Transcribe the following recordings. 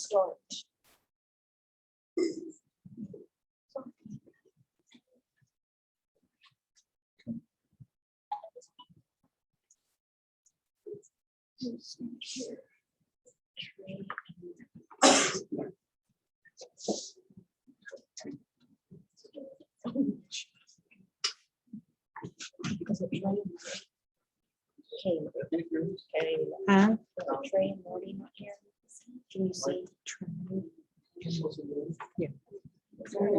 start. Huh? Trey and Morty not here. Can you see?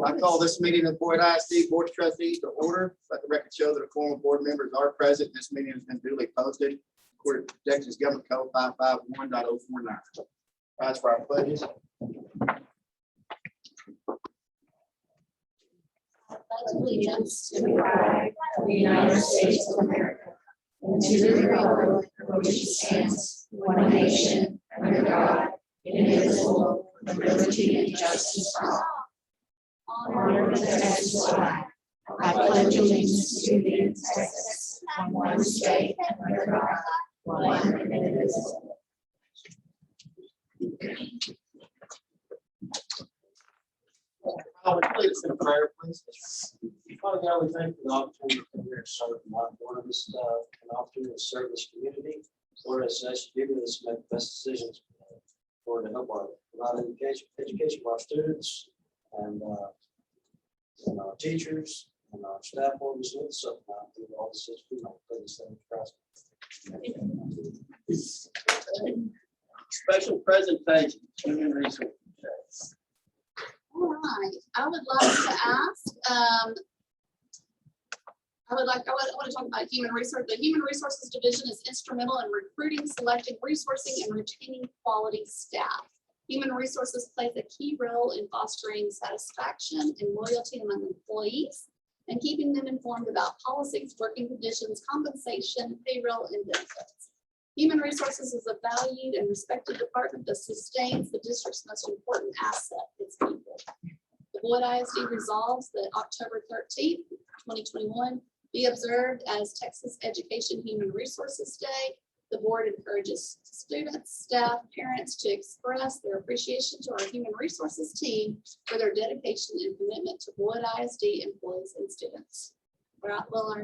I call this meeting of the Boyd ISD Board of Trustees to order. Let the record show that a quorum of board members are present. This meeting has been duly posted according to Texas Government Code 551.049. Rise for our pledges. Allegiance to the flag of the United States of America and to the republic for which it stands, one nation, under God, indivisible, with liberty and justice for all. Honor the Texas flag. I pledge allegiance to the Texas, one state, under God, one indivisible. I would lead us in a prayer, please. Father God, we thank you for the opportunity to come here and serve one of this, an opportunity to serve this community. Lord, as you give us to make the best decisions, Lord, to help our provide education for our students and our teachers and our staff members with us. So now, through all this, we might play this thing for Christ. Special presentation, human resources. All right, I would like to ask, I want to talk about human resource. The Human Resources Division is instrumental in recruiting, selecting, resourcing, and retaining quality staff. Human Resources plays a key role in fostering satisfaction and loyalty among employees and keeping them informed about policies, working conditions, compensation, payroll, and benefits. Human Resources is a valued and respected department that sustains the district's most important asset, its people. The Boyd ISD resolves that October 13th, 2021 be observed as Texas Education Human Resources Day. The board encourages students, staff, parents to express their appreciation to our human resources team for their dedication and commitment to Boyd ISD employees and students. All right, well,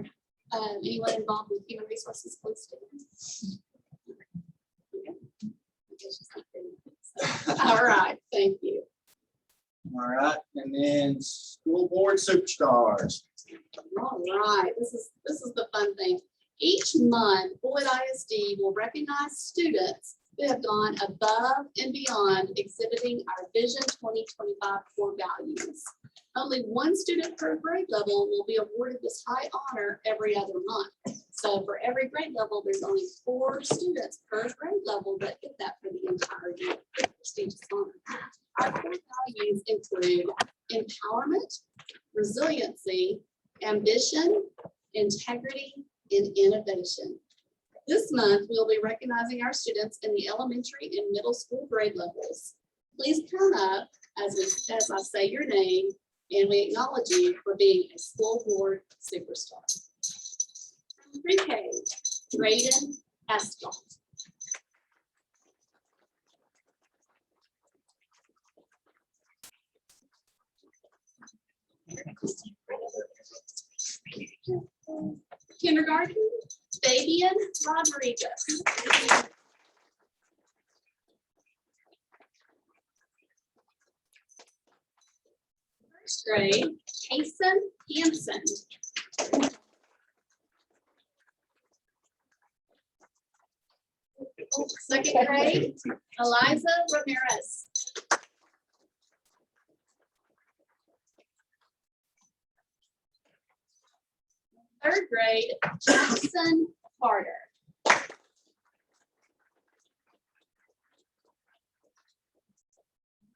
anyone involved with human resources, please stand. All right, thank you. All right, and then school board superstars. All right, this is the fun thing. Each month, Boyd ISD will recognize students who have gone above and beyond exhibiting our Vision 2025 core values. Only one student per grade level will be awarded this high honor every other month. So for every grade level, there's only 4 students per grade level that get that for the entire year. Prestigious honor. Our core values include empowerment, resiliency, ambition, integrity, and innovation. This month, we'll be recognizing our students in the elementary and middle school grade levels. Please come up as I say your name, and we acknowledge you for being a school board superstar. From pre-K, Drayden Estel. Kindergarten, Fabian Rodriguez. First grade, Kason Hansen. Second grade, Eliza Ramirez. Third grade, Jackson Carter.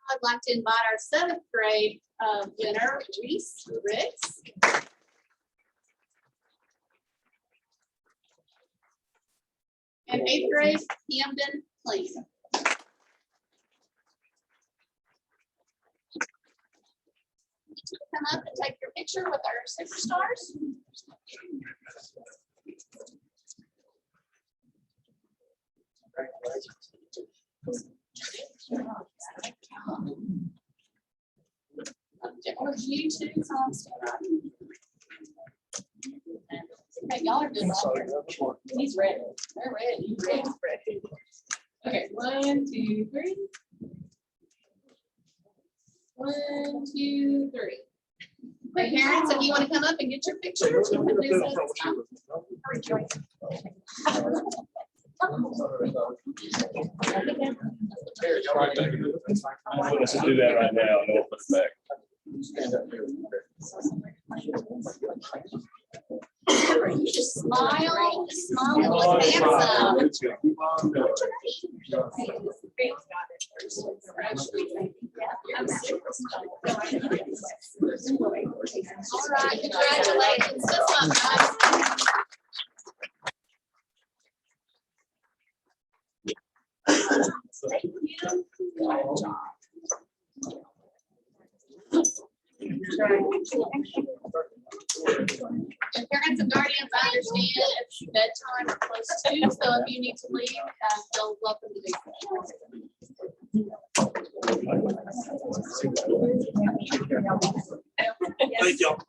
I'd like to invite our 7th grade winner, Reese Ricks. And 8th grade, Camden Plain. Come up and take your picture with our superstars. you too, Tom. Hey, y'all are good. He's ready. They're ready. He's ready. Okay, 1, 2, 3. 1, 2, 3. Hey, parents, if you want to come up and get your pictures, you can do so at this time. Let's do that right now and we'll put it back. Just smile, smile and look handsome. It's gonna keep on going. All right, congratulations. That's not nice. And parents and guardians, I understand it's bedtime or close to, so if you need to leave, feel welcome to do so. Thank y'all.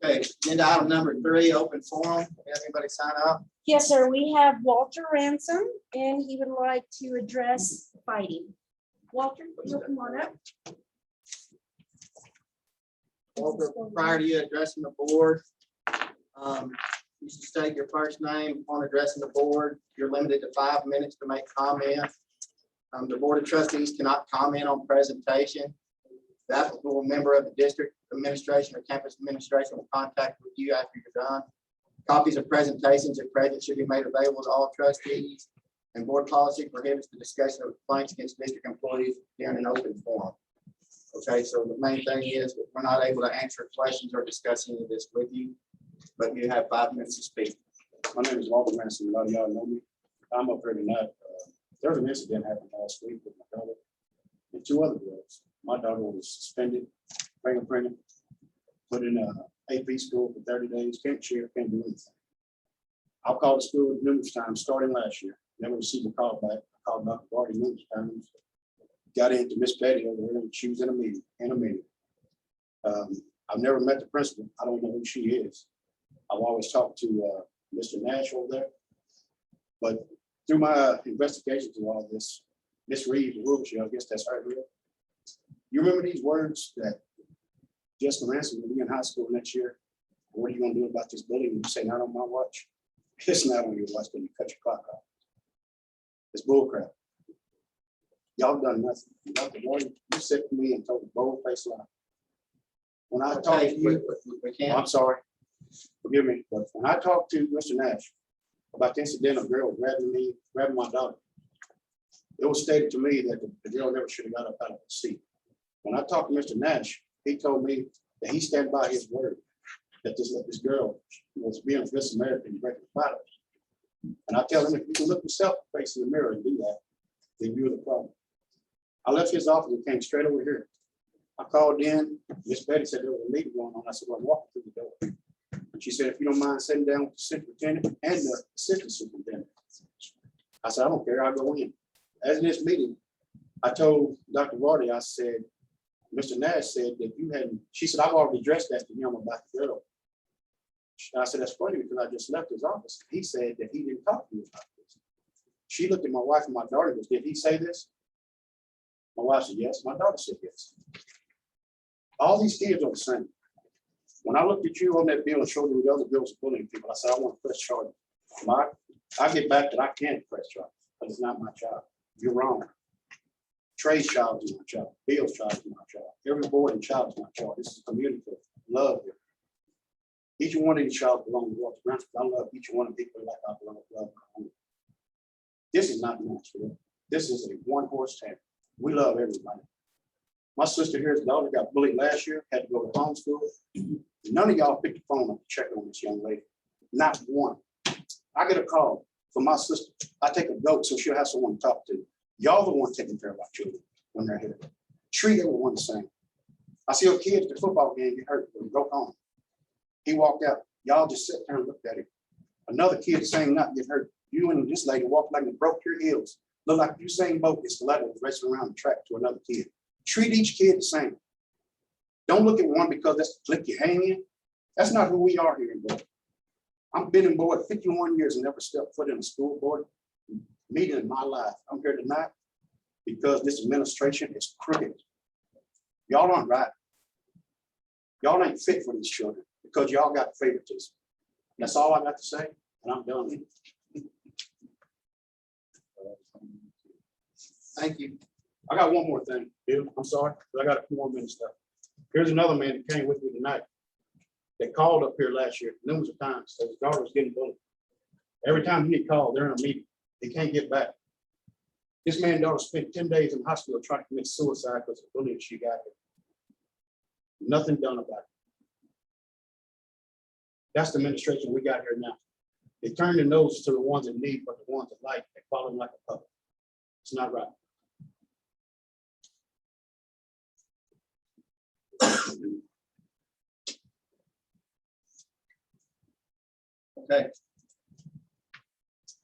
Okay, agenda item number 3, open forum. Have anybody sign up? Yes, sir. We have Walter Ransom, and he would like to address fighting. Walter, you'll come on up. Walter, prior to you addressing the board, you should state your first name on addressing the board. You're limited to 5 minutes to make comment. The Board of Trustees cannot comment on presentation. The applicable member of the district administration or campus administration will contact with you after you're done. Copies of presentations at present should be made available to all trustees, and board policy prohibits the discussion of complaints against district employees during an open forum. Okay, so the main thing is that we're not able to answer questions or discuss any of this with you, but you have 5 minutes to speak. My name is Walter Ransom. A lot of y'all know me. I'm up here tonight. There was an incident happened last week with my daughter and 2 other girls. My daughter was suspended, fingerprinted, put in a AP school for 30 days, can't share, can't do anything. I've called the school numerous times, starting last year. Never received a call back. I called Dr. Barty numerous times. Got into Miss Betty over there, and she was in a meeting. I've never met the principal. I don't know who she is. I've always talked to Mr. Nash over there. But through my investigations of all this, Miss Reed, the rules, I guess that's right here. You remember these words that Jessica Ransom will be in high school next year? What are you gonna do about this bullying? You say not on my watch. It's not on your watch, but you cut your clock off. It's bullcrap. Y'all done nothing. Dr. Warren, you said to me and told a bold-faced lie. When I talked to you, I'm sorry, forgive me, but when I talked to Mr. Nash about the incident of girl grabbing my daughter, it was stated to me that the girl never should have got up out of the seat. When I talked to Mr. Nash, he told me that he stand by his word, that this girl was being a good Samaritan, breaking the fire. And I tell him, if you can look yourself face in the mirror and do that, then you're the problem. I left his office and came straight over here. I called in, Miss Betty said there was a meeting going on. I said, well, I'm walking through the door. And she said, if you don't mind sitting down with the superintendent and the assistant superintendent. I said, I don't care, I'll go in. As in this meeting, I told Dr. Vardy, I said, Mr. Nash said that you hadn't, she said, I've already addressed that to him about the girl. I said, that's funny because I just left his office. He said that he didn't talk to me about this. She looked at my wife and my daughter and goes, did he say this? My wife said, yes. My daughter said, yes. All these kids are the same. When I looked at you on that bill and showed you the other bills bullying people, I said, I want to press charges. I get back that I can't press charges because it's not my child. You're wrong. Trey's child is my child. Bill's child is my child. Every boy and child is my child. This is a community of love here. Each one of these y'all belong to Walter Ransom. I love each one of these people like I love my own. This is not Nashville. This is a one-horse town. We love everybody. My sister here's daughter got bullied last year, had to go to homeschool. None of y'all picked the phone up to check on this young lady. Not one. I get a call from my sister. I take a note so she'll have someone to talk to. Y'all the one taking care of our children when they're here. Treat everyone the same. I see a kid at the football game get hurt, and broke home. He walked out. Y'all just sat there and looked at him. Another kid saying not get hurt. You and this lady walked like you broke your heels. Look like you same boat is level racing around the track to another kid. Treat each kid the same. Don't look at one because that's the clique you hang in. That's not who we are here in Boyd. I've been in Boyd 51 years and never stepped foot in a school board meeting in my life. I'm here tonight because this administration is crooked. Y'all aren't right. Y'all ain't fit for these children because y'all got favoritism. That's all I got to say, and I'm done. Thank you. I got one more thing, Bill. I'm sorry, but I got a few more minutes left. Here's another man that came with me tonight. They called up here last year numerous of times. Said his daughter was getting bullied. Every time he get called, they're in a meeting. They can't get back. This man's daughter spent 10 days in the hospital trying to commit suicide because of bullying she got here. Nothing done about it. That's the administration we got here now. They turn their noses to the ones that need, but the ones that like, they follow them like a puppet. It's not right. Okay.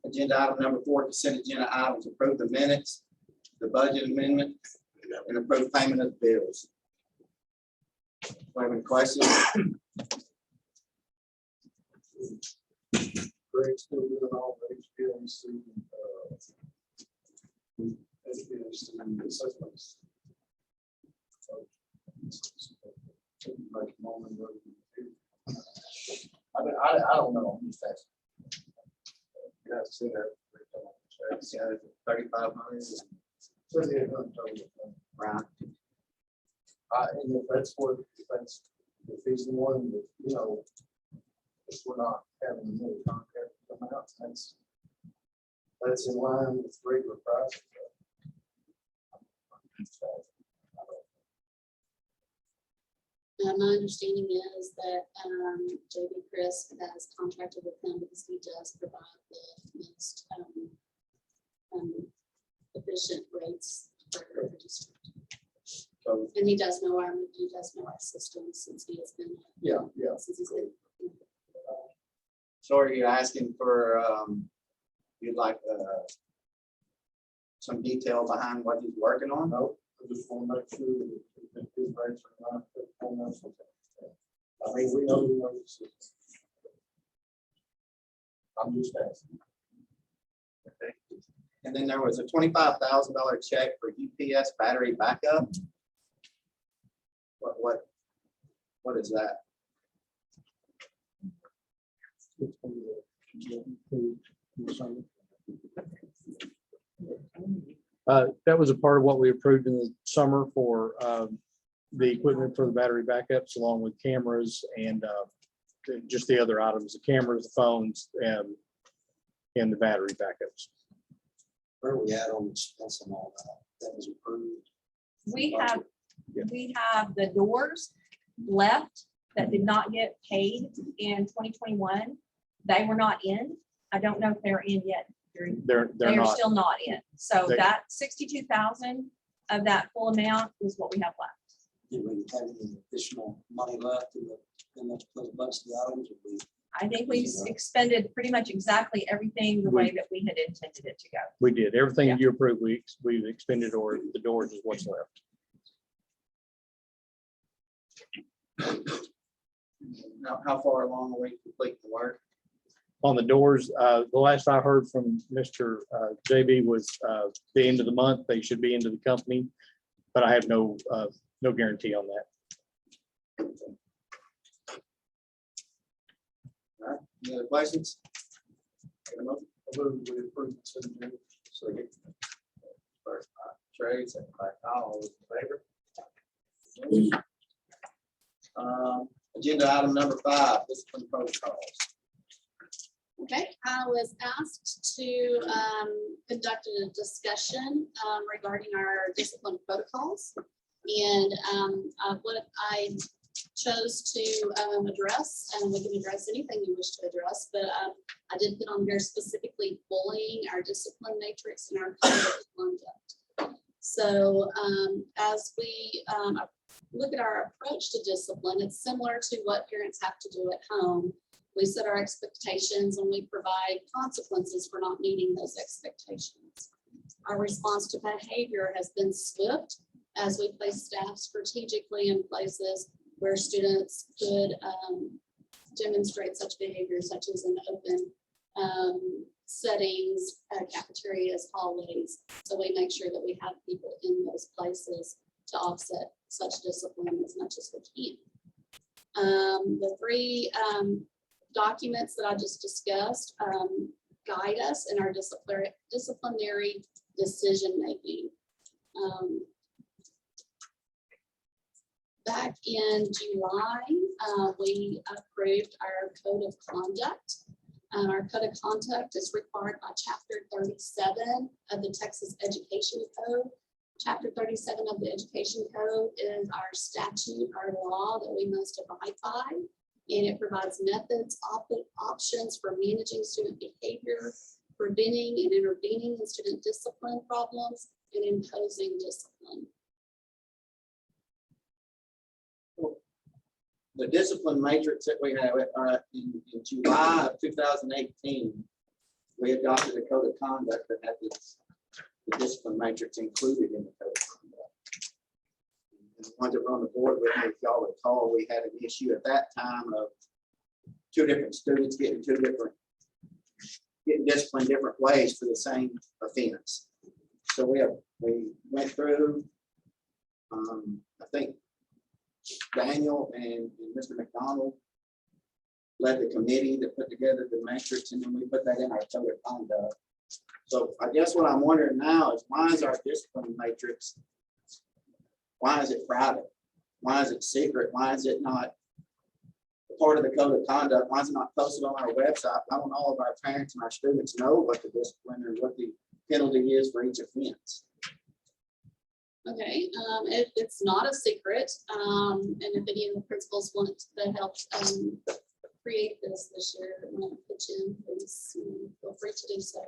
Agenda item number 4, consent agenda items, approve the minutes, the budget amendment, and approve payment of the bills. Any questions? Greg's still doing all the HPLC, HPLC assessments. I don't know, I'm just asking. Yeah, see that. Yeah, 3,500. So, yeah, no, totally. Right. And if that's what, if he's the one that, you know, if we're not having a new contract come out, that's in line with regular price. My understanding is that JB Chris has contracted with him because he does provide the most efficient rates for the district. So, And he does know our system since he has been. Yeah. Since he's been. so are you asking for, you'd like some detail behind what he's working on? No, I just want to make sure that his rates are not performance. I mean, we know the system. I'm just asking. Okay. And then there was a $25,000 check for UPS battery backup. What is that? That was a part of what we approved in the summer for the equipment for the battery backups, along with cameras and just the other items, the cameras, the phones, and the battery backups. Where are we at on this? That's and all that. That was approved. We have the doors left that did not get paid in 2021. They were not in. I don't know if they're in yet. They're They are not. still not in. So They- that 62,000 of that full amount is what we have left. Did we have any additional money left in the bunch of the items? Or we- I think we've expended pretty much exactly everything the way that we had intended it to go. We did everything Yeah. you approved. We've expended, or the doors is what's left. Now, how far along are we complete the work? On the doors, the last I heard from Mr. JB was the end of the month. They should be into the company, but I have no guarantee on that. All right, any other questions? Get a motion? We approved the agenda. So get first by Trey, second by Kyle, all those in favor? Agenda item number 5, discipline protocols. Okay, I was asked to conduct a discussion regarding our discipline protocols. And what I chose to address, and we can address anything you wish to address, but I did put on here specifically bullying, our discipline matrix, and our code of conduct. So as we look at our approach to discipline, it's similar to what parents have to do at home. We set our expectations and we provide consequences for not meeting those expectations. Our response to behavior has been swift as we place staff strategically in places where students could demonstrate such behavior, such as in open settings, cafeterias, hallways. So we make sure that we have people in those places to offset such discipline as much as we can. The 3 documents that I just discussed guide us in our disciplinary decision-making. Back in July, we approved our code of conduct. Our code of conduct is required by Chapter 37 of the Texas Education Code. Chapter 37 of the Education Code is our statute, our law that we must abide by. And it provides methods, options for managing student behavior, preventing and intervening in student discipline problems, and imposing discipline. The discipline matrix that we have in July of 2018, we adopted a code of conduct that had the discipline matrix included in the code of conduct. And the ones that were on the board with me, if y'all recall, we had an issue at that time of 2 different students getting disciplined different ways for the same offense. So we went through, I think Daniel and Mr. McDonald led the committee that put together the matrix, and then we put that in our code of conduct. So I guess what I'm wondering now is, why is our discipline matrix, why is it private? Why is it secret? Why is it not part of the code of conduct? Why is it not posted on our website? I want all of our parents and our students know what the discipline and what the penalty is for each offense. Okay, it's not a secret. And if any of the principals want to help create this year, want to pitch in, please feel free to do so.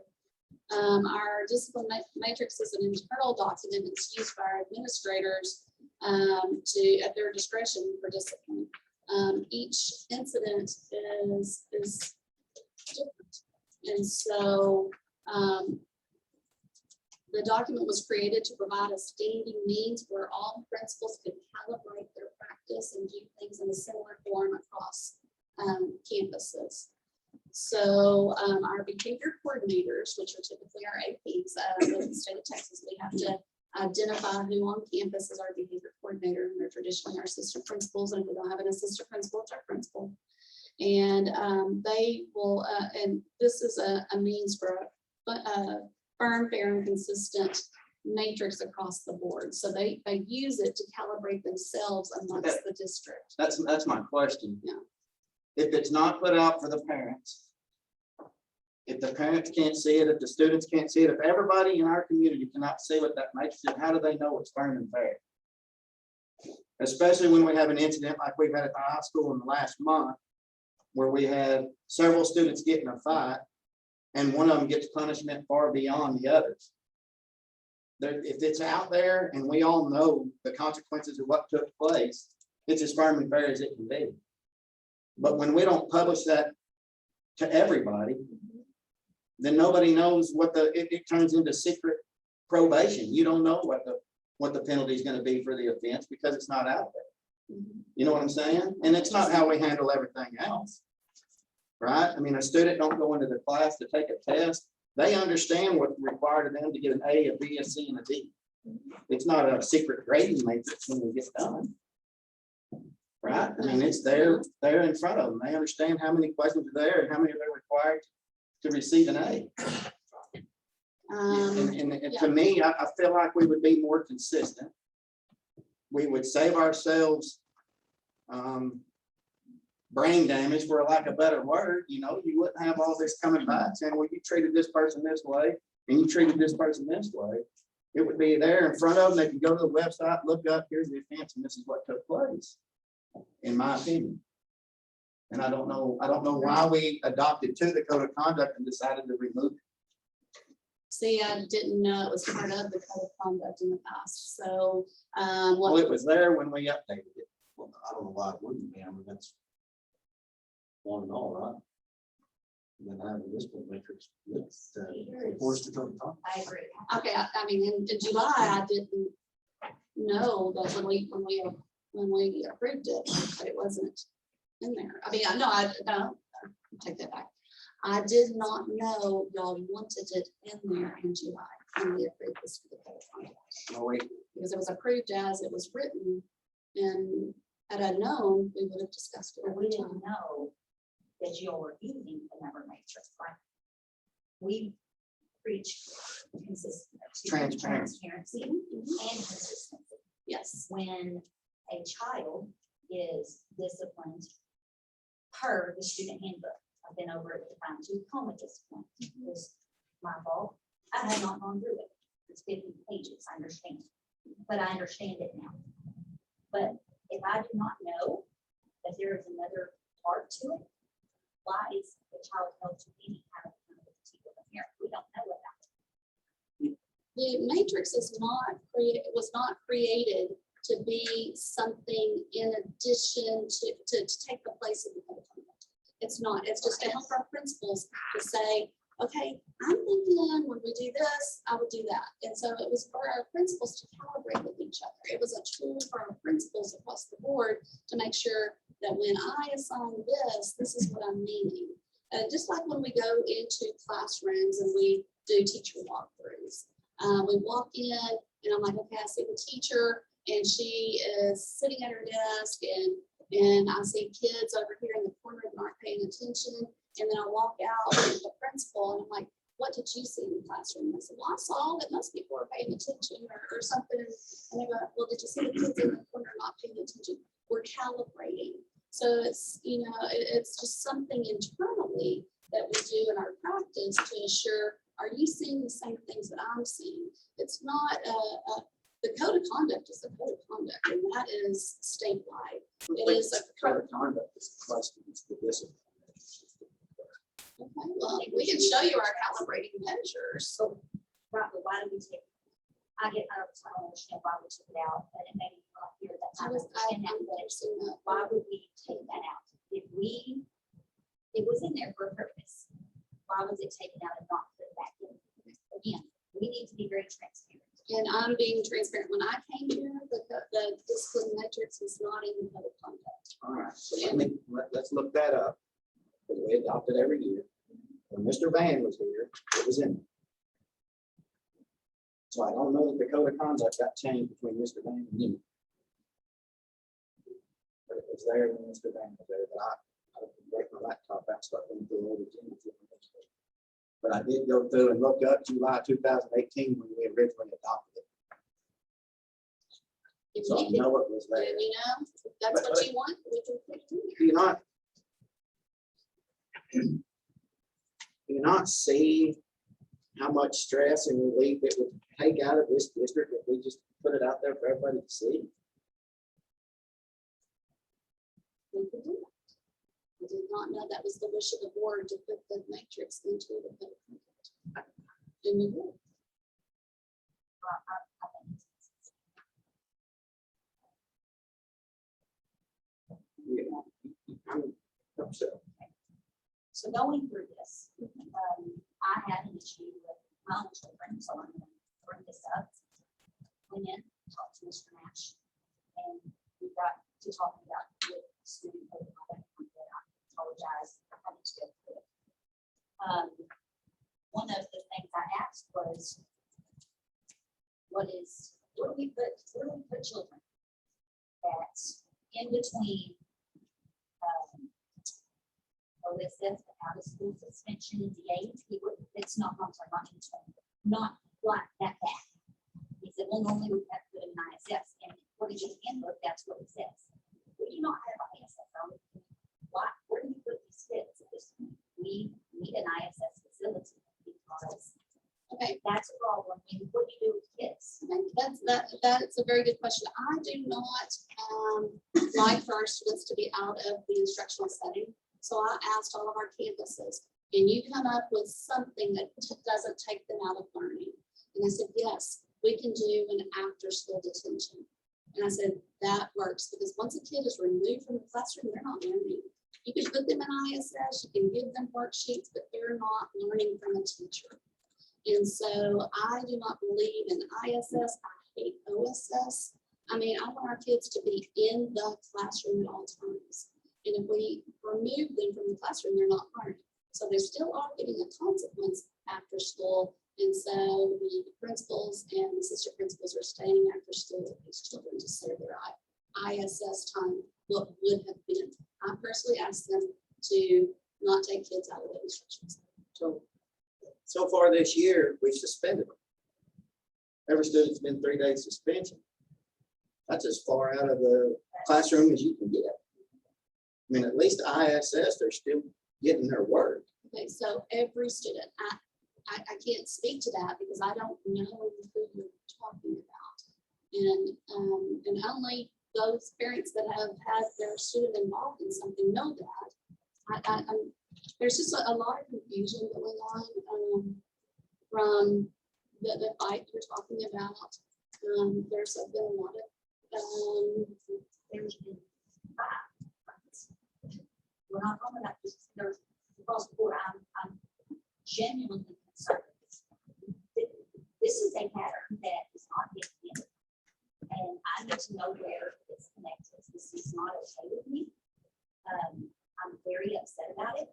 Our discipline matrix is an internal document that's used by our administrators at their discretion for discipline. Each incident is different, and so the document was created to provide a standing means where all principals could calibrate their practice and do things in a similar form across campuses. So our behavior coordinators, which are typically our APs with the state of Texas, we have to identify who on campus is our behavior coordinator, and they're traditionally our assistant principals, and if we don't have an assistant principal, it's our principal. And they will, and this is a means for a firm, fair, and consistent matrix across the board. So they use it to calibrate themselves amongst the district. That's my question. Yeah. If it's not put out for the parents, if the parents can't see it, if the students can't see it, if everybody in our community cannot see what that matrix is, how do they know it's firm and fair? Especially when we have an incident like we've had at the high school in the last month, where we had several students get in a fight, and one of them gets punishment far beyond the others. If it's out there and we all know the consequences of what took place, it's as firm and fair as it can be. But when we don't publish that to everybody, then nobody knows what it turns into secret probation. You don't know what the penalty is going to be for the offense because it's not out there. You know what I'm saying? And it's not how we handle everything else. Right? I mean, a student don't go into the class to take a test. They understand what's required of them to get an A, a B, a C, and a D. It's not a secret grading matrix when we get done. Right? I mean, it's there in front of them. They understand how many questions are there and how many they're required to receive an A. And to me, I feel like we would be more consistent. We would save ourselves brain damage, for lack of a better word, you know, you wouldn't have all this coming back saying, well, you treated this person this way and you treated this person this way. It would be there in front of them. They can go to the website, look up, here's the offense, and this is what took place, in my opinion. And I don't know why we adopted to the code of conduct and decided to remove it. See, I didn't know it was part of the code of conduct in the past, so, Well, it was there when we updated it. Well, I don't know why it wouldn't be. I mean, that's one and all, right? And then having this one matrix. It's forced to come talk. I agree. okay, I mean, in July, I didn't know that when we approved it, that it wasn't in there. I mean, no, take that back. I did not know y'all wanted it in there in July when we approved this for the code of conduct. No, wait, Because it was approved as it was written, and had I known, we would have discussed it. But over we time. didn't know that you were using the number matrix, like. We preach transparency and consistency. Yes, When a child is disciplined per the student handbook. I've been over it to find to coma discipline. It was my fault. I had not gone through it. It's 50 pages, I understand. But I understand it now. But if I do not know that there is another part to it, why is the child held to any kind of accountability with a parent? We don't know about it. the matrix is not created, was not created to be something in addition to take the place of the code of conduct. It's not, it's just to help our principals to say, okay, I'm thinking when we do this, I would do that. And so it was for our principals to calibrate with each other. It was a tool for our principals across the board to make sure that when I assign this is what I'm meaning. Just like when we go into classrooms and we do teacher walkthroughs. We walk in and I'm like, okay, I see the teacher and she is sitting at her desk and I see kids over here in the corner that aren't paying attention. And then I walk out with the principal and I'm like, what did you see in the classroom? And I said, well, I saw it must be for paying attention or something. And they go, well, did you see the kids in the corner not paying attention? We're calibrating. So it's, you know, it's just something internally that we do in our practice to ensure, are you seeing the same things that I'm seeing? It's not the code of conduct is the code of conduct, and that is statewide. It is a code of conduct is the question, it's the discipline. Okay, well, we can show you our calibrating measures. So, right, but why do we take? I don't understand why we took it out, and it made me not hear that. I understand that. Why would we take that out? If it was in there for a purpose, why was it taken out and not put back in? Again, we need to be very transparent. And I'm being transparent. When I came here, the discipline metrics was not in the code of conduct. All right, so let's look that up. Because we adopt it every year. When Mr. Van was here, it was in there. So I don't know that the code of conduct got changed between Mr. Van and you. But it was there when Mr. Van was there, but I didn't break my laptop out, start going through all the agenda. But I did go through and look up July 2018 when we originally adopted it. If So I we can, know it was there. you know, if that's what you want, we can put it in there. Do you not see how much stress and relief it would take out of this district if we just put it out there for everybody to see? We can do that. I did not know that was the wish of the board to put the matrix into the code of conduct. And we will. Yeah, I'm upset. So going through this, I had an issue with my own children, so I'm going to bring this up. Went in, talked to Mr. Nash, and we got to talking about the student code of conduct. I apologize, I need to go through it. One of the things I asked was, where do we put children that's in between OSS, the out of school suspension, the age, it's not, I'm sorry, not in between, not like that bad. He said, well, normally we have to put in an ISS, and according to the handbook, that's what it says. We do not have ISS. Why that's a very good question. I do not like for our students to be out of the instructional setting. So I asked all of our campuses, can you come up with something that doesn't take them out of learning? And I said, yes, we can do an after-school detention. And I said, that works, because once a kid is removed from the classroom, they're not learning. You can put them in ISS, you can give them worksheets, but they're not learning from a teacher. And so I do not believe in ISS. I hate OSS. I mean, I want our kids to be in the classroom at all times. And if we remove them from the classroom, they're not learning. So they still are getting a consequence after school. And so the principals and assistant principals are staying after school with these children to serve their ISS time, what would have been. I personally asked them to not take kids out of the instructions. So far this year, we've suspended them. Every student's been 3 days suspension. That's as far out of the classroom as you can get. I mean, at least ISS, they're still getting their work. Okay, so every student, I can't speak to that because I don't know who you're talking about. And only those parents that have had their student involved in something know that. There's just a lot of confusion going on from the fight you're talking about. There's been a lot of There's been 5 fights. We're not talking about this. There's across the board. I'm genuinely concerned. This is a pattern that is not getting in, and I need to know where it's connected. This is not okay with me. I'm very upset about it.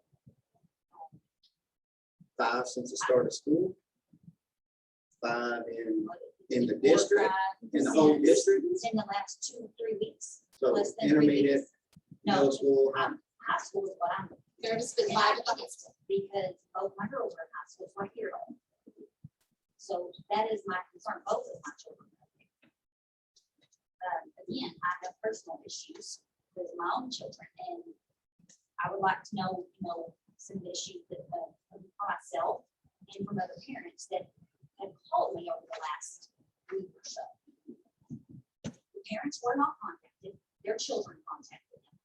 5 since the start of school. 5 in the district, in the whole district. In the last 2 or 3 weeks. So Less than 3 intermediate, weeks. No, middle school. high school is what I'm. there's been And I 5 fights. because both my girls are in high school, right here. So that is my concern, both of my children. Again, I have personal issues with my own children, and I would like to know, some issues that from myself and from other parents that have called me over the last week or so. The parents were not contacted, their children contacted them.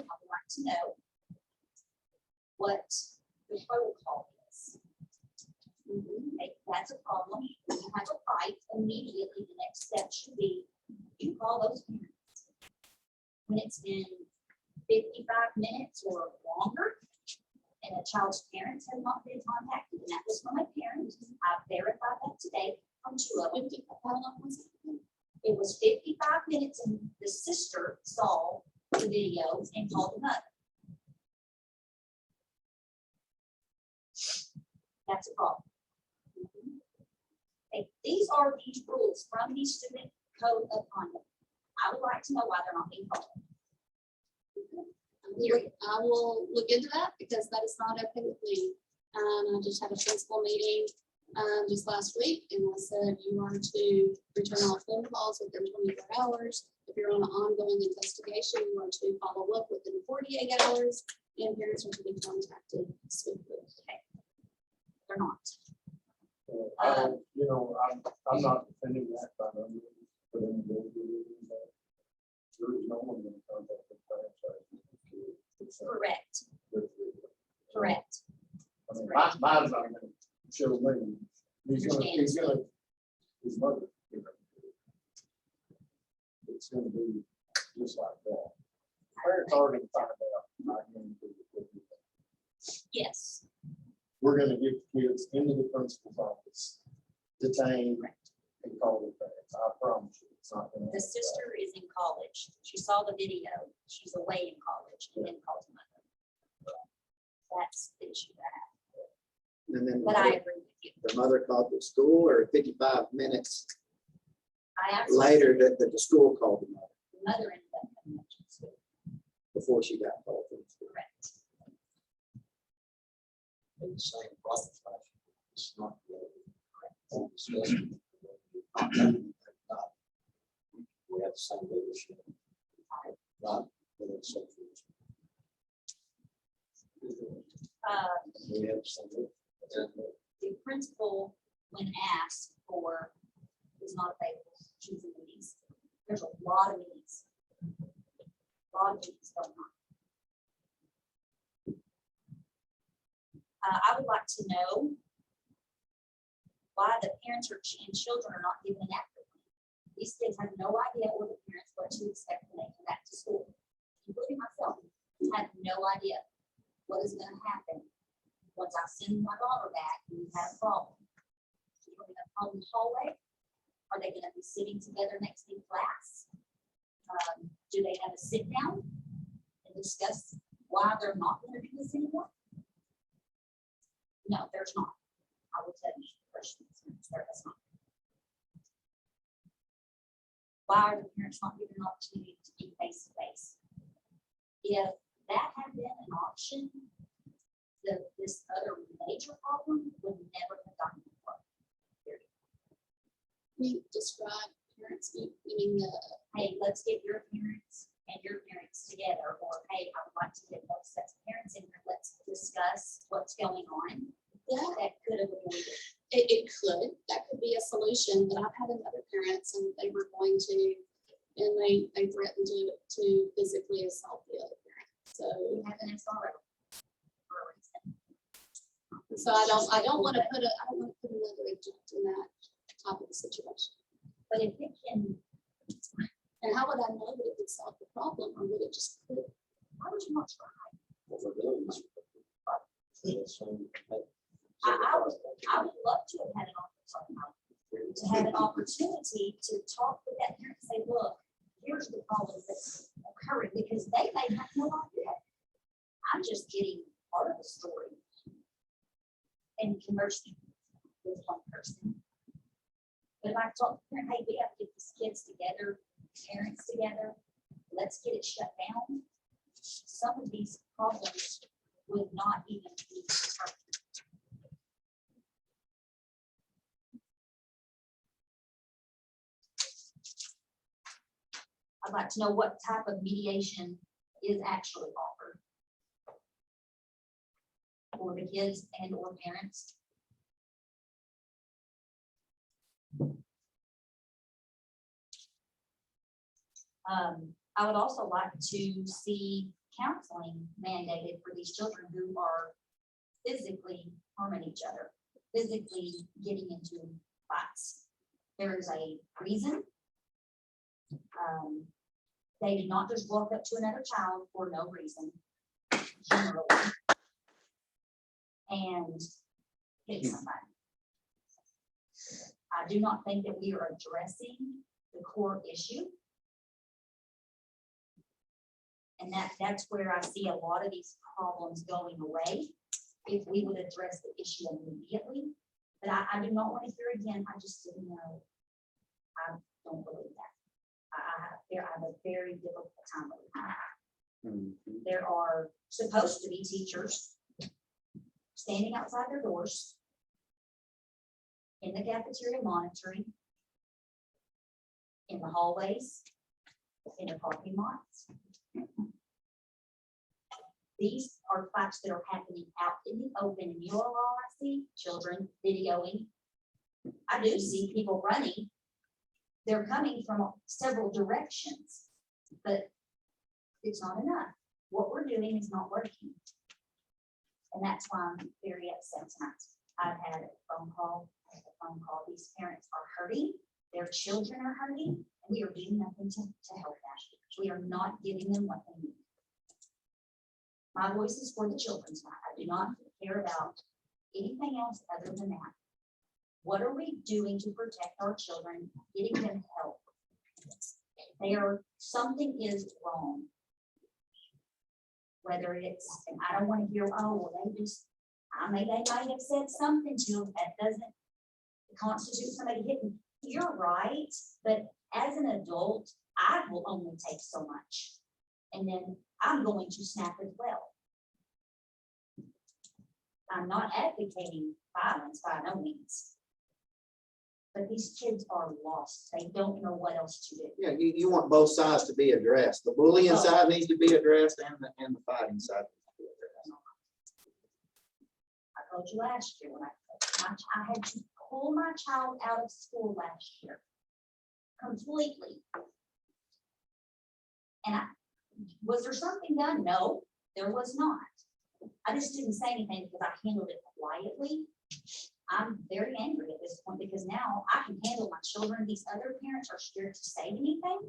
I would like to know what the protocol is. If that's a problem, when you have a fight, immediately the next step should be, you call those parents. When it's been 55 minutes or longer, and a child's parents have not been contacted, and that was from a parent, I verified that today from 2 of them. How long was it? It was 55 minutes, and the sister saw the video and called the mother. That's a problem. Okay, these are these rules from the student code of conduct. I would like to know why they're not being followed. I will look into that because that is not okay with me. I just had a principal meeting just last week, and I said you are to return all phone calls within 24 hours. If you're on an ongoing investigation, you are to follow up within 48 hours, and parents are to be contacted swiftly. Okay. They're not. I'm not defending that, but I'm. There is no one in contact with franchise. Correct. Correct. I mean, mine's not gonna show me. He's gonna, his mother. It's gonna be just like that. Parents are gonna find out. I guarantee you. Yes. We're gonna get kids into the principal's office, detained, and call their parents. I promise you, it's not gonna. The sister is in college. She saw the video. She's away in college and then called her mother. That's the issue that I And then have. But I agree with you. the mother called the school, or 55 minutes I absolutely. later that the school called the mother The mother ended up coming up to the school. before she got called from the school. Correct. In the same process, it's not really. We have the same leadership. Not in the same. We have the same. The principal, when asked for, was not available. choosing meetings. There's a lot of meetings. A lot of meetings going on. I would like to know why the parents and children are not given an active plan. These kids have no idea, or the parents, what to expect when they come back to school, including myself. Have no idea what is going to happen once I send my daughter back and we have a problem. Are we going to call in the hallway? Are they going to be sitting together next in class? Do they have a sit down and discuss why they're not going to do this anymore? No, there's not. I will tell you, there is not. Why are the parents not given an opportunity to be face to face? If that had been an option, this other major problem would never have gotten before. You describe parents, you mean the, Hey, let's get your parents and your parents together, or hey, I would like to get both sets of parents in here. Let's discuss what's going on. yeah, That could have avoided. it could, that could be a solution, but I've had another parents and they were going to, and they threatened to physically assault the other parent. So, We have an SRO for a reason. so I don't want to put another adjunct in that type of a situation. But if it can, And how would I know that it would solve the problem, or would it just quit? why would you not try? What we're doing is- I would love to have had an opportunity, to have an opportunity to talk with that parent and say, look, here's the problem that's occurring, because they may have no idea. I'm just getting part of the story and conversing with one person. But if I talk to the parent, hey, we have to get these kids together, parents together, let's get it shut down. Some of these problems would not even be occurring. I'd like to know what type of mediation is actually offered for the kids and or parents. I would also like to see counseling mandated for these children who are physically harming each other, physically getting into fights. There is a reason. They did not just walk up to another child for no reason, generally, and hit somebody. I do not think that we are addressing the core issue. And that's where I see a lot of these problems going away, if we would address the issue immediately. But I do not want to hear again, I just didn't know. I don't believe that. I have a very difficult time believing that. There are supposed to be teachers standing outside their doors, in the cafeteria monitoring, in the hallways, in the parking lots. These are facts that are happening out in the open, and you all I see children videoing. I do see people running. They're coming from several directions, but it's not enough. What we're doing is not working. And that's why I'm very upset tonight. I've had a phone call. These parents are hurting. Their children are hurting, and we are doing nothing to help them. We are not giving them what they need. My voice is for the children's side. I do not care about anything else other than that. What are we doing to protect our children, getting them help? Something is wrong. Whether it's, and I don't want to hear, oh, well, they might have said something to them that doesn't constitute somebody hitting. You're right, but as an adult, I will only take so much. And then I'm going to snap as well. I'm not advocating violence by no means. But these kids are lost. They don't know what else to do. Yeah, you want both sides to be addressed. The bullying side needs to be addressed and the fighting side needs to be addressed. I told you last year when I had to pull my child out of school last year. completely. And was there something done? No, there was not. I just didn't say anything because I handled it quietly. I'm very angry at this point because now I can handle my children. These other parents are scared to say anything.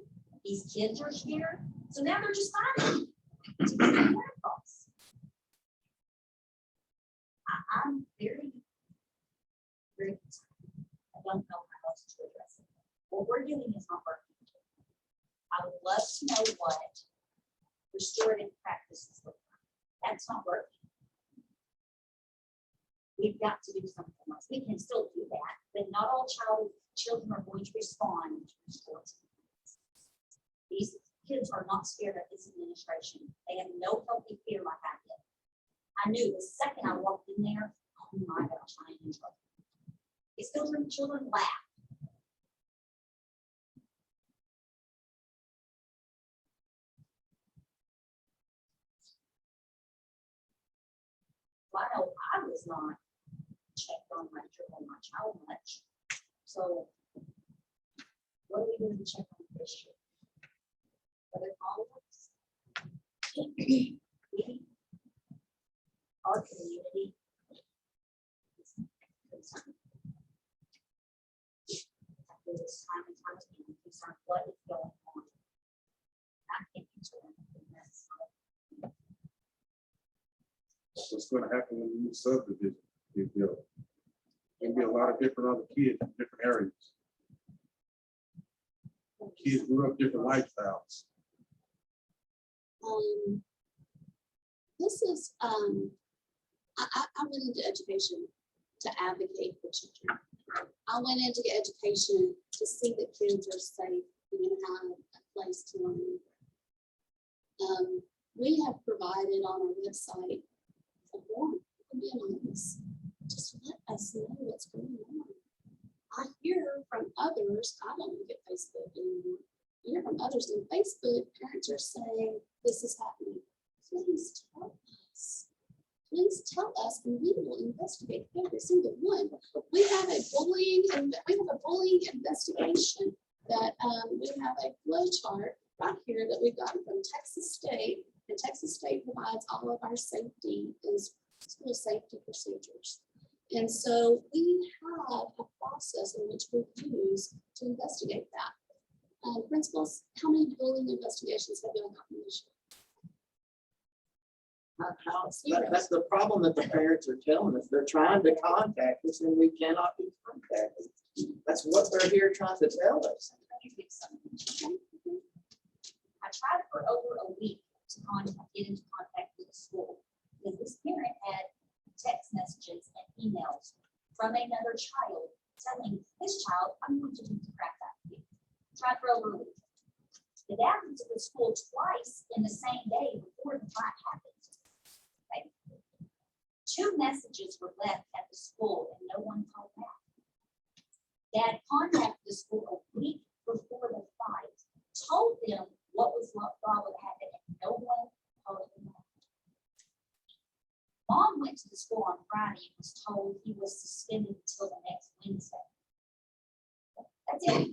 These kids are scared. So now they're just fighting to get their point across. I'm very, very concerned. I don't know how else to address it. What we're doing is not working. I would love to know what restorative practices look like. That's not working. We've got to do something else. We can still do that, but not all children are going to respond to restorative. These kids are not scared of this administration. They have no healthy fear like I did. I knew the second I walked in there, oh my gosh, I'm in trouble. It's still children laugh. I know I was not checked on my child much. So what are we doing to check on this year? Other colleagues? We, our community is concerned. After this time and time again, concerned what is going on. I can't answer that. What's gonna happen when you subdivision is built? There'll be a lot of different other kids in different areas. Kids grew up different lifestyles. This is, I went into education to advocate for children. I went into education to see that kids are safe and have a place to learn. We have provided on our website a form to be anonymous. Just let us know what's going on. I hear from others, I don't look at Facebook anymore. I hear from others on Facebook, parents are saying this is happening. Please tell us. Please tell us and we will investigate every single one. We have a bullying investigation that we have a flow chart right here that we've gotten from Texas State. And Texas State provides all of our safety and school safety procedures. And so we have a process in which we use to investigate that. Principals, how many bullying investigations have you gotten this year? That's the problem that the parents are telling us. They're trying to contact us and we cannot be contacted. That's what they're here trying to tell us. I tried for over a week to get into contact with the school because this parent had text messages and emails from another child telling this child, I'm going to do the crap out of you. Tried for over a week. The dad went to the school twice in the same day before the fight happened. Okay. 2 messages were left at the school and no one called back. Dad contacted the school a week before the fight, told them what was wrong with happened, and no one called him back. Mom went to the school on Friday and was told he was suspended until the next Wednesday. That's it.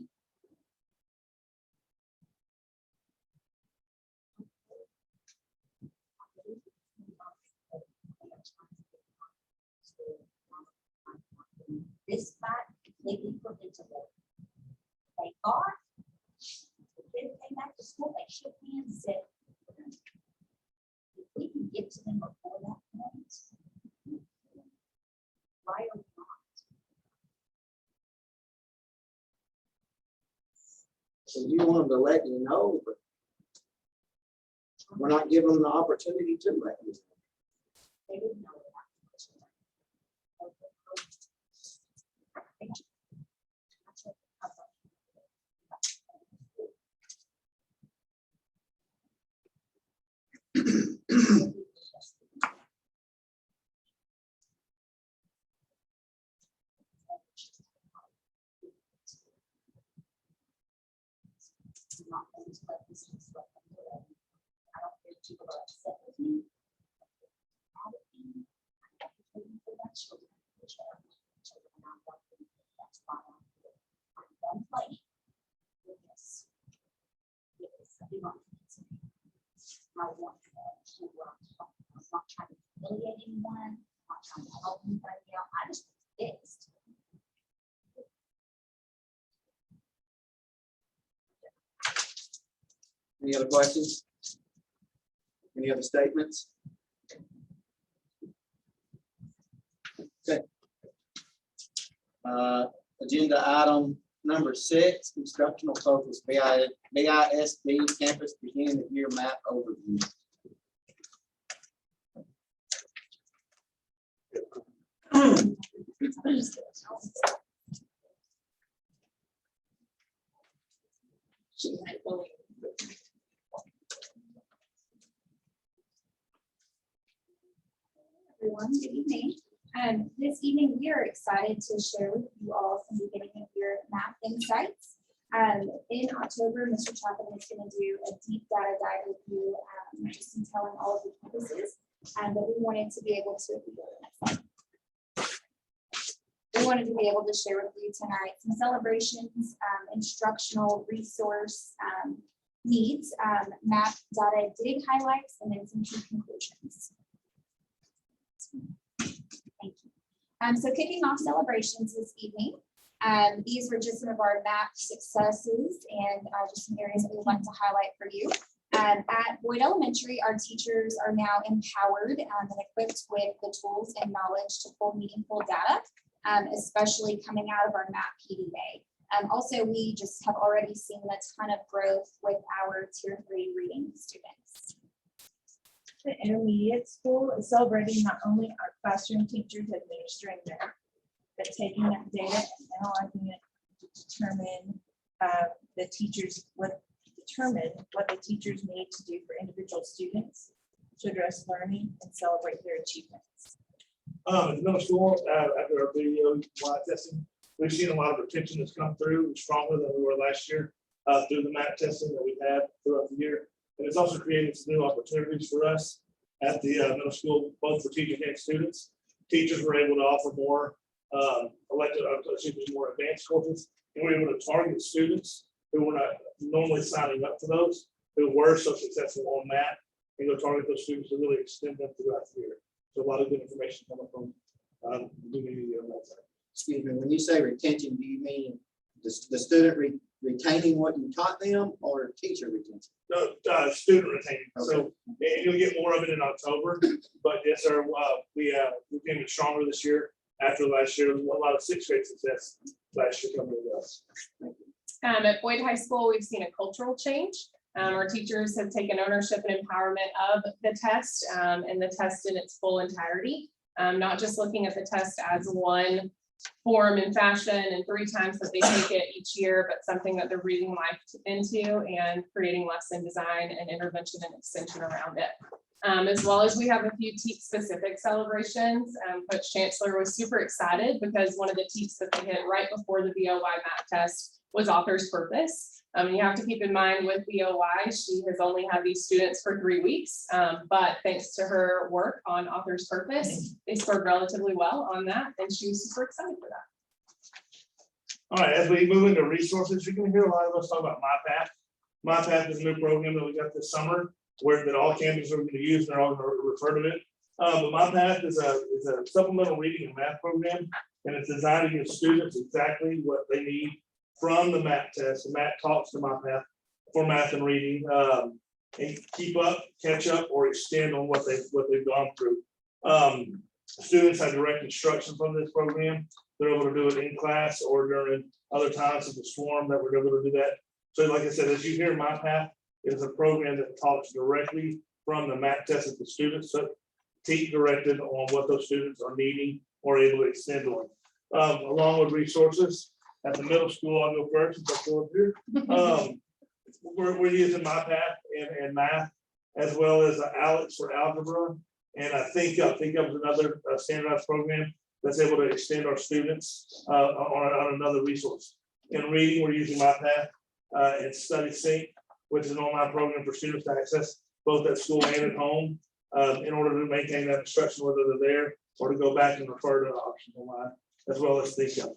This fight completely preventable. They thought the kid came back to school, they shook hands and said, if we can get to them before that point, why are we not? So you want them to let you know, but we're not giving them the opportunity to let you know. They didn't know about not going to let this disrupt them. I don't care if people are upset with me. Mad at me. I'm advocating for my children, which are my children, and I'm working. That's why I'm here. I'm done playing with I want to, I'm not trying to affiliate anyone, I'm not trying to help anybody else, I just fixed. Any other questions? Any other statements? Okay. Agenda item number 6, instructional focus, BISD campus beginning of year map overview. Everyone, good evening. This evening, we are excited to share with you all some beginning of year math insights. In October, Mr. Chapman is going to do a deep data dive with you, just detailing all of the campuses. But we wanted to be able to, we wanted to be able to share with you tonight some celebrations, instructional resource needs, map data dig highlights, and then some key conclusions. Thank you. So kicking off celebrations this evening, these were just some of our map successes and just some areas that we want to highlight for you. At Boyd Elementary, our teachers are now empowered and equipped with the tools and knowledge to pull meaningful data, especially coming out of our map PDA. Also, we just have already seen a ton of growth with our Tier 3 reading students. The intermediate school is celebrating not only our classroom teachers administering math, but taking that data and analyzing it to determine the teachers what the teachers need to do for individual students to address learning and celebrate their achievements. At the middle school, after our video live testing, we've seen a lot of retention that's come through stronger than we were last year through the math testing that we've had throughout the year. And it's also created some new opportunities for us at the middle school, both for teachers and students. Teachers were able to offer more more advanced courses, and we were able to target students who were not normally signing up for those, who were so successful on math, and go target those students to really extend them throughout the year. So a lot of good information coming from the community on that side. Excuse me, when you say retention, do you mean the student retaining what you taught them or teacher retention? No, student retaining. So and you'll get more of it in October. But yes, sir, we came in stronger this year after last year. A lot of sixth grade success last year coming with us. At Boyd High School, we've seen a cultural change. Our teachers have taken ownership and empowerment of the test and the test in its full entirety. Not just looking at the test as one form and fashion and 3 times that they take it each year, but something that they're breathing life into and creating lesson design and intervention and extension around it. As well as we have a few TEAP specific celebrations. Coach Chancellor was super excited because one of the TEAPs that they hit right before the BOY math test was author's purpose. You have to keep in mind with BOY, she has only had these students for 3 weeks, but thanks to her work on author's purpose, they scored relatively well on that, and she was super excited for that. All right, as we move into resources, you're going to hear a lot of us talk about MyPath. MyPath is a new program that we got this summer, where that all campuses are going to use, and they're all going to refer to it. But MyPath is a supplemental reading and math program, and it's designed to give students exactly what they need from the math test. The math talks to MyPath for math and reading, and keep up, catch up, or extend on what they've gone through. Students have direct instruction from this program. They're able to do it in class or during other times of the storm that we're able to do that. So like I said, as you hear, MyPath is a program that talks directly from the math test of the students, so teach directed on what those students are needing or able to extend on. Along with resources at the middle school, I'll go first since I go up here. We're using MyPath and math, as well as Alex for algebra. And I think is another standardized program that's able to extend our students on another resource. In reading, we're using MyPath and Study Sync, which is an online program for students to access both at school and at home in order to maintain that instruction, whether they're there or to go back and refer to the options online, as well as Think Up.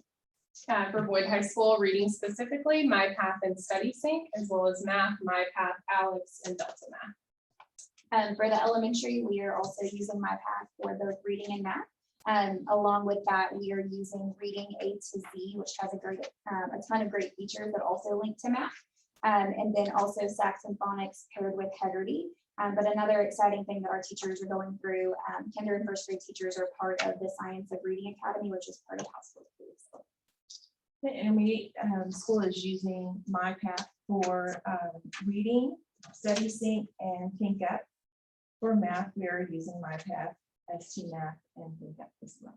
For Boyd High School, reading specifically, MyPath and Study Sync, as well as math, MyPath, Alex, and Delta Math. For the elementary, we are also using MyPath for both reading and math. Along with that, we are using Reading A to Z, which has a ton of great features that also link to math. And then also Saxon Phonics paired with Heggerty. But another exciting thing that our teachers are going through, kinder and first grade teachers are part of the Science of Reading Academy, which is part of household too. The intermediate school is using MyPath for reading, study sync, and think up. For math, we are using MyPath, ST Math, and think up as well.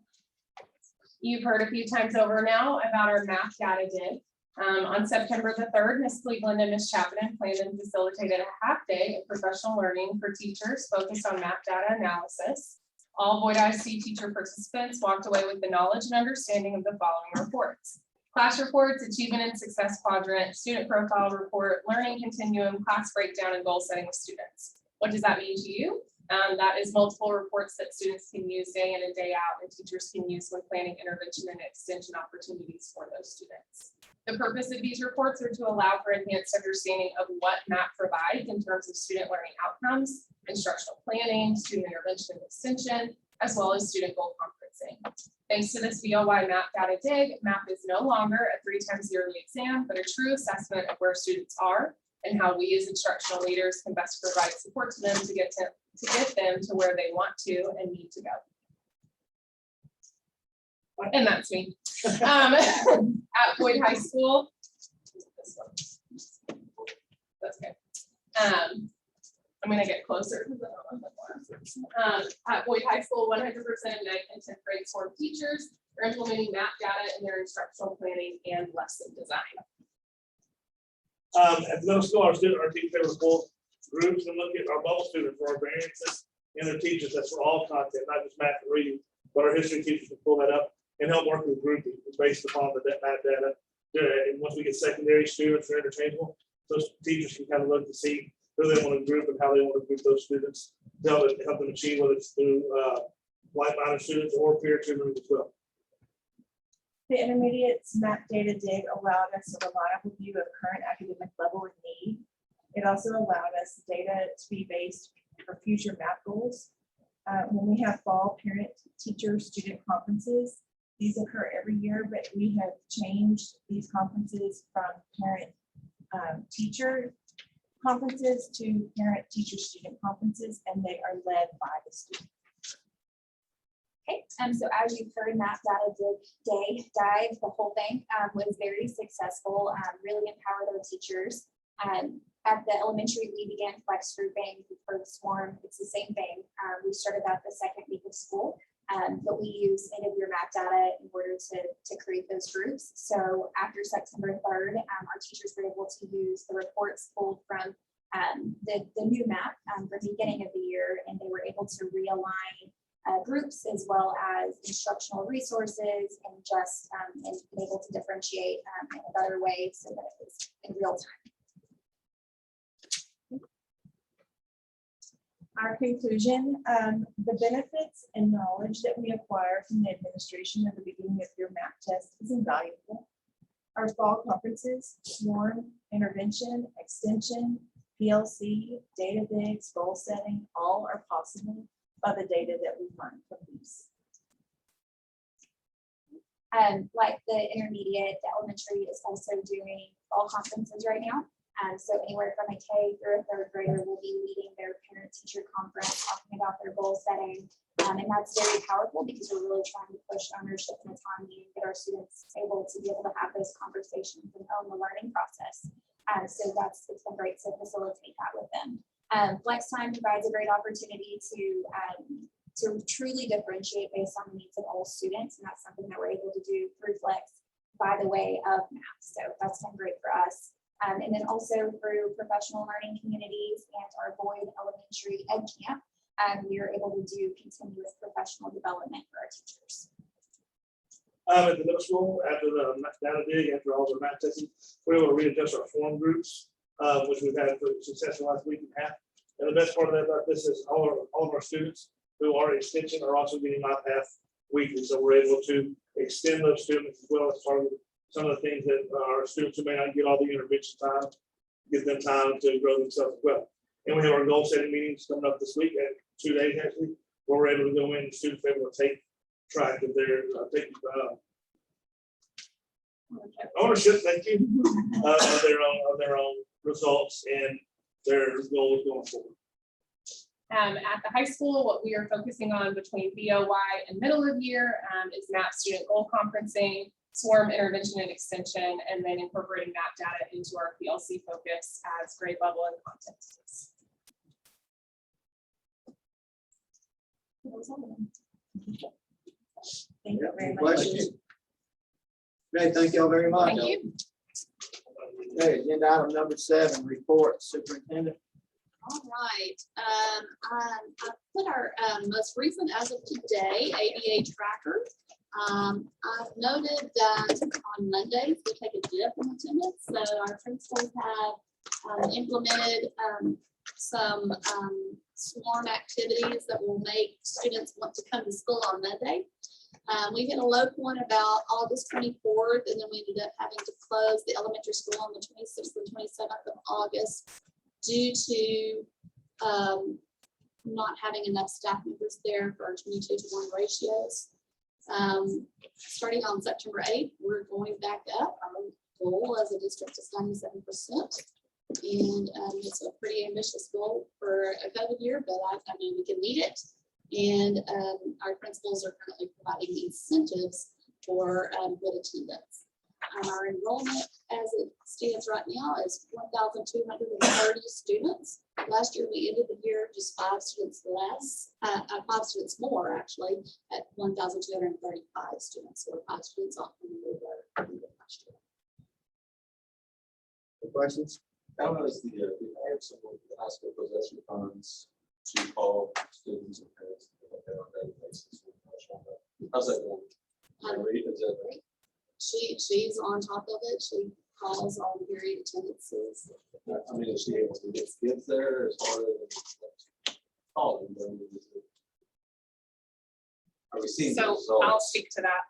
You've heard a few times over now about our math data dig. On September the 3rd, Ms. Cleveland and Ms. Chapman planned and facilitated a half day of professional learning for teachers focused on math data analysis. All Boyd ISD teacher participants walked away with the knowledge and understanding of the following reports: class reports, achievement and success quadrant, student profile report, learning continuum, class breakdown, and goal setting with students. What does that mean to you? That is multiple reports that students can use day in and day out, and teachers can use when planning intervention and extension opportunities for those students. The purpose of these reports are to allow for enhanced understanding of what MAP provides in terms of student learning outcomes, instructional planning, student intervention and extension, as well as student goal conferencing. Thanks to this BOY MAP data dig, MAP is no longer a 3 times yearly exam, but a true assessment of where students are and how we as instructional leaders can best provide support to them to get them to where they want to and need to go. And that's me. At Boyd High School. That's okay. I'm gonna get closer. At Boyd High School, 100% of 9th and 10th grade form teachers are implementing MAP data in their instructional planning and lesson design. At the middle school, our teachers have full groups and look at our bubble students for our variances and their teachers. That's for all content, not just math and reading, but our history teachers can pull that up and help work with grouping based upon the math data. And once we get secondary students, they're interchangeable. Those teachers can kind of look to see who they want to group and how they want to group those students to help them achieve, whether it's through like-minded students or peer tutoring as well. The intermediate's MAP data dig allowed us a reliable view of current academic level and need. It also allowed us data to be based for future MAP goals. When we have fall parent, teacher, student conferences, these occur every year, but we have changed these conferences from parent teacher conferences to parent teacher student conferences, and they are led by the student. Okay, so as you've heard, MAP data dive, the whole thing was very successful, really empowered our teachers. At the elementary, we began flex grouping. You've heard swarm, it's the same thing. We started that the second week of school, but we use end of year MAP data in order to create those groups. So after September 3rd, our teachers were able to use the reports pulled from the new MAP from the beginning of the year, and they were able to realign groups as well as instructional resources and just and able to differentiate in a better way so that it was in real time. Our conclusion, the benefits and knowledge that we acquire from the administration at the beginning of your MAP test is invaluable. Our fall conferences, swarm, intervention, extension, PLC, data digs, goal setting, all are possible by the data that we learned from these. Like the intermediate, the elementary is also doing fall conferences right now. So anywhere from a K through a 3rd grader will be leading their parent-teacher conference, talking about their goal setting. And that's very powerful because we're really trying to push ownership and autonomy and get our students able to have those conversations and own the learning process. So it's been great to facilitate that with them. Flex time provides a great opportunity to truly differentiate based on the needs of all students. And that's something that we're able to do through Flex by the way of MAP. So that's been great for us. And then also through professional learning communities and our Boyd Elementary Ed Camp, we are able to do continuous professional development for our teachers. At the middle school, after the data dig, after all the math testing, we were able to readjust our form groups, which we've had for success the last week and a half. And the best part of that about this is all of our students who are extension are also getting MyPath weekly. So we're able to extend those students as well as target some of the things that our students who may not get all the intervention time, give them time to grow themselves as well. And we have our goal setting meetings coming up this week at 2 days actually, where we're able to go in and students are able to take track of their, ownership, thank you, of their own results and their goals going forward. At the high school, what we are focusing on between BOY and middle of year is MAP student goal conferencing, swarm intervention and extension, and then incorporating that data into our PLC focus as grade level and content. Thank you very Any much. questions? Okay, thank y'all very much. Thank you. Okay, agenda item number 7, report superintendent. All right, I put our most recent as of today ADA tracker. I've noted that on Mondays, we take a dip in attendance, so our principals have implemented some swarm activities that will make students want to come to school on Monday. We hit a low point about August 24th, and then we ended up having to close the elementary school on the 26th and 27th of August due to not having enough staff members there for our 22-to-1 ratios. Starting on September 8th, we're going back up. Our goal as a district is 97%. And it's a pretty ambitious goal for a COVID year, but I know we can meet it. And our principals are currently providing incentives for good attendance. Our enrollment as it stands right now is 1,230 students. Last year, we ended the year just 5 students less, 5 students more actually, at 1,235 students. So we're 5 students off from where we were last year. Any questions? How does the, hired someone with the high school possession funds to call students and parents on a daily basis? How's that going? Is that right? She's on top of it. She calls all the varied attendances. I mean, is she able to get kids there as far as calling them? Are we seeing the So results? I'll speak to that.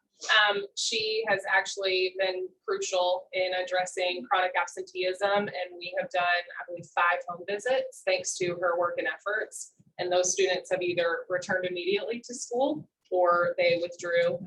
She has actually been crucial in addressing chronic absenteeism, and we have done, I believe, 5 home visits thanks to her work and efforts. And those students have either returned immediately to school or they withdrew,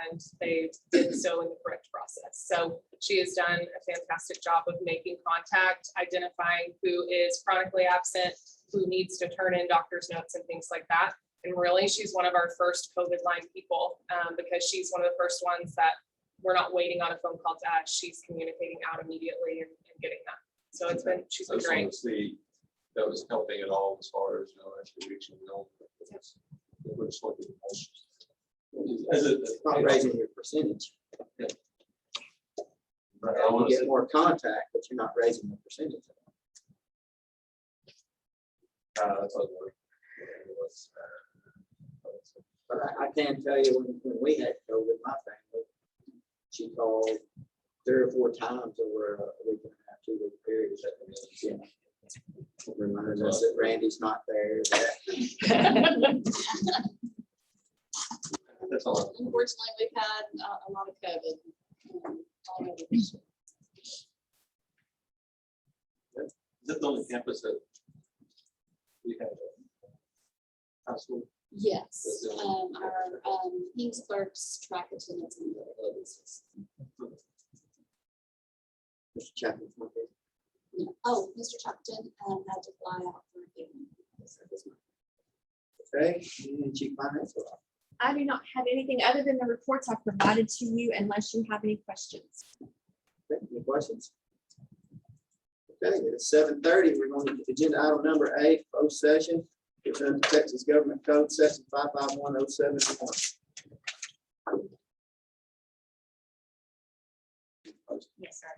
and they did so in the correct process. So she has done a fantastic job of making contact, identifying who is chronically absent, who needs to turn in doctor's notes and things like that. And really, she's one of our first COVID line people because she's one of the first ones that we're not waiting on a phone call to us. She's communicating out immediately and getting that. So it's been, she's I been just wanted great. to see if that was helping at all as far as, actually reaching them. We're just looking at It's not raising your percentage. Right, You get more contact, but you're not raising the percentage. that's what But I can tell you when we had COVID, my family, she called 3 or 4 times over a week and a half, 2-week period. Reminding us that Randy's not there. That's all. Unfortunately, we've had a lot of COVID. All over this year. Is that the only campus that we have? High school? Yes, our King's Clerk's track attendance in the business. Mr. Chapman. Oh, Mr. Chuckton had to fly out for a game. Okay, and Chief Financial Officer. I do not have anything other than the reports I provided to you unless you have any questions. Okay, any questions? Okay, it's 7:30. We're going to agenda item number 8, closed session. It's under Texas Government Code Section 55107. Yes, sir.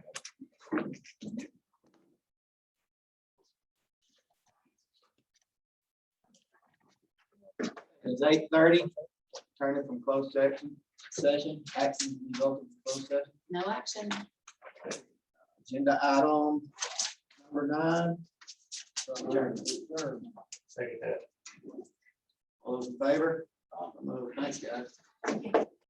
It's 8:30. Turning from closed session, action resulting from closed session. No action. Agenda item number 9. Second that. All those in favor? Thanks, guys.